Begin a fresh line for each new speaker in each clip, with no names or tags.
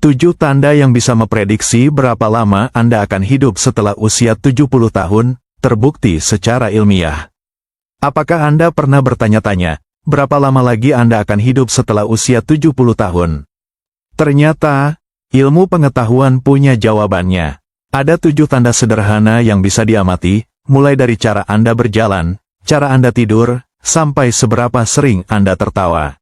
7 tanda yang bisa memprediksi berapa lama Anda akan hidup setelah usia 70 tahun, terbukti secara ilmiah. Apakah Anda pernah bertanya-tanya, berapa lama lagi Anda akan hidup setelah usia 70 tahun? Ternyata, ilmu pengetahuan punya jawabannya. Ada 7 tanda sederhana yang bisa diamati, mulai dari cara Anda berjalan, cara Anda tidur, sampai seberapa sering Anda tertawa.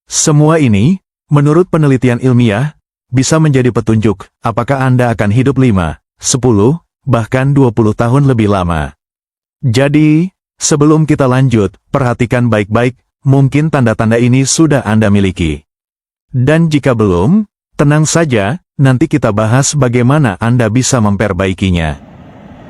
Semua ini, menurut penelitian ilmiah, bisa menjadi petunjuk apakah Anda akan hidup 5, 10, bahkan 20 tahun lebih lama. Jadi, sebelum kita lanjut, perhatikan baik-baik, mungkin tanda-tanda ini sudah Anda miliki. Dan jika belum, tenang saja, nanti kita bahas bagaimana Anda bisa memperbaikinya.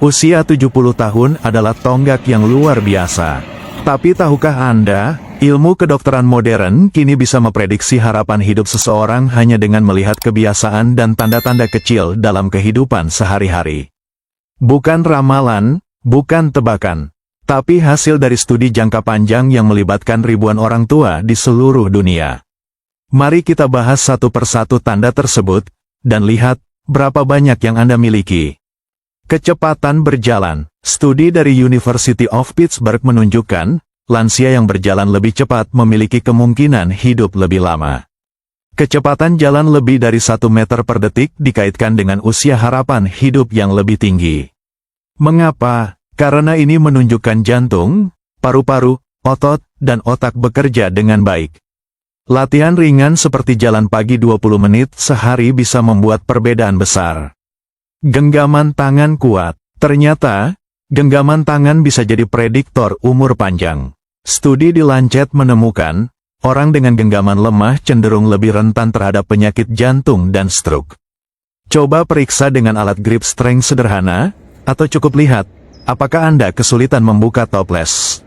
Usia 70 tahun adalah tonggak yang luar biasa. Tapi tahukah Anda, ilmu kedokteran modern kini bisa memprediksi harapan hidup seseorang hanya dengan melihat kebiasaan dan tanda-tanda kecil dalam kehidupan sehari-hari. Bukan ramalan, bukan tebakan, tapi hasil dari studi jangka panjang yang melibatkan ribuan orang tua di seluruh dunia. Mari kita bahas satu persatu tanda tersebut, dan lihat berapa banyak yang Anda miliki. Kecepatan berjalan. Studi dari University of Pittsburgh menunjukkan, lansia yang berjalan lebih cepat memiliki kemungkinan hidup lebih lama. Kecepatan jalan lebih dari 1 meter per detik dikaitkan dengan usia harapan hidup yang lebih tinggi. Mengapa? Karena ini menunjukkan jantung, paru-paru, otot, dan otak bekerja dengan baik. Latihan ringan seperti jalan pagi 20 menit sehari bisa membuat perbedaan besar. Genggaman tangan kuat. Ternyata, genggaman tangan bisa jadi prediktor umur panjang. Studi di Lancet menemukan, orang dengan genggaman lemah cenderung lebih rentan terhadap penyakit jantung dan stroke. Coba periksa dengan alat grip strength sederhana, atau cukup lihat, apakah Anda kesulitan membuka toples.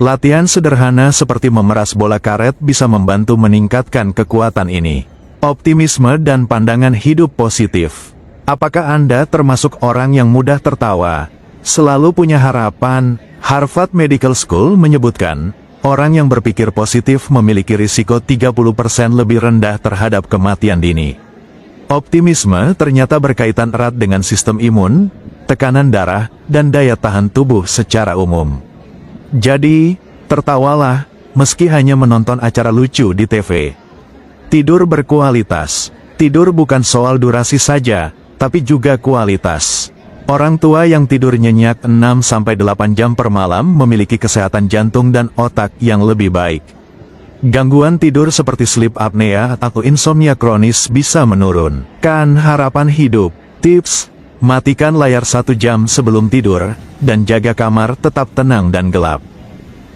Latihan sederhana seperti memeras bola karet bisa membantu meningkatkan kekuatan ini. Optimisme dan pandangan hidup positif. Apakah Anda termasuk orang yang mudah tertawa, selalu punya harapan? Harvard Medical School menyebutkan, orang yang berpikir positif memiliki risiko 30% lebih rendah terhadap kematian dini. Optimisme ternyata berkaitan erat dengan sistem imun, tekanan darah, dan daya tahan tubuh secara umum. Jadi, tertawalah, meski hanya menonton acara lucu di TV. Tidur berkualitas. Tidur bukan soal durasi saja, tapi juga kualitas. Orang tua yang tidur nyenyak 6-8 jam per malam memiliki kesehatan jantung dan otak yang lebih baik. Gangguan tidur seperti sleep apnea atau insomnia kronis bisa menurunkan harapan hidup. Tips: matikan layar 1 jam sebelum tidur, dan jaga kamar tetap tenang dan gelap.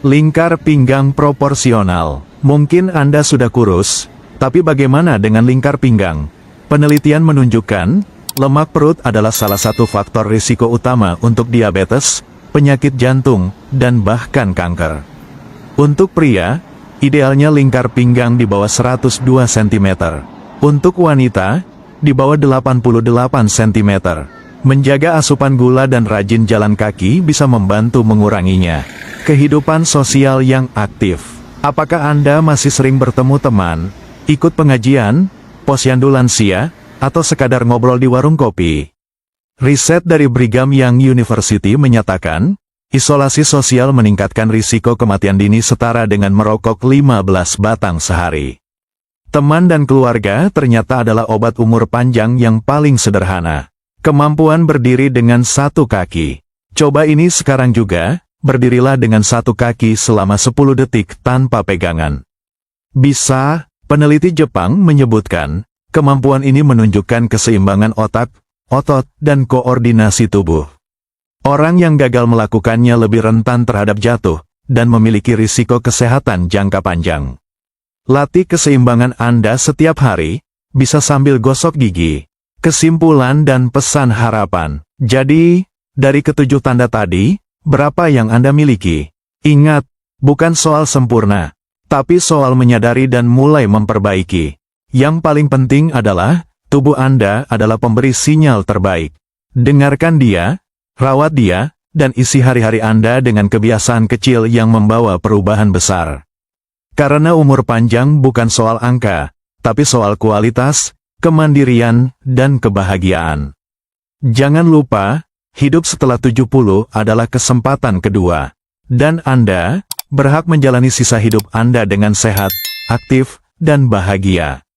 Lingkar pinggang proporsional. Mungkin Anda sudah kurus, tapi bagaimana dengan lingkar pinggang? Penelitian menunjukkan, lemak perut adalah salah satu faktor risiko utama untuk diabetes, penyakit jantung, dan bahkan kanker. Untuk pria, idealnya lingkar pinggang di bawah 102 cm. Untuk wanita, di bawah 88 cm. Menjaga asupan gula dan rajin jalan kaki bisa membantu menguranginya. Kehidupan sosial yang aktif. Apakah Anda masih sering bertemu teman, ikut pengajian, posyandu lansia, atau sekadar ngobrol di warung kopi? Riset dari Brigham Young University menyatakan, isolasi sosial meningkatkan risiko kematian dini setara dengan merokok 15 batang sehari. Teman dan keluarga ternyata adalah obat umur panjang yang paling sederhana. Kemampuan berdiri dengan 1 kaki. Coba ini sekarang juga, berdirilah dengan 1 kaki selama 10 detik tanpa pegangan. Bisa, peneliti Jepang menyebutkan, kemampuan ini menunjukkan keseimbangan otak, otot, dan koordinasi tubuh. Orang yang gagal melakukannya lebih rentan terhadap jatuh, dan memiliki risiko kesehatan jangka panjang. Latih keseimbangan Anda setiap hari, bisa sambil gosok gigi. Kesimpulan dan pesan harapan. Jadi, dari ke-7 tanda tadi, berapa yang Anda miliki? Ingat, bukan soal sempurna, tapi soal menyadari dan mulai memperbaiki. Yang paling penting adalah, tubuh Anda adalah pemberi sinyal terbaik. Dengarkan dia, rawat dia, dan isi hari-hari Anda dengan kebiasaan kecil yang membawa perubahan besar. Karena umur panjang bukan soal angka, tapi soal kualitas, kemandirian, dan kebahagiaan. Jangan lupa, hidup setelah 70 adalah kesempatan kedua. Dan Anda berhak menjalani sisa hidup Anda dengan sehat, aktif, dan bahagia.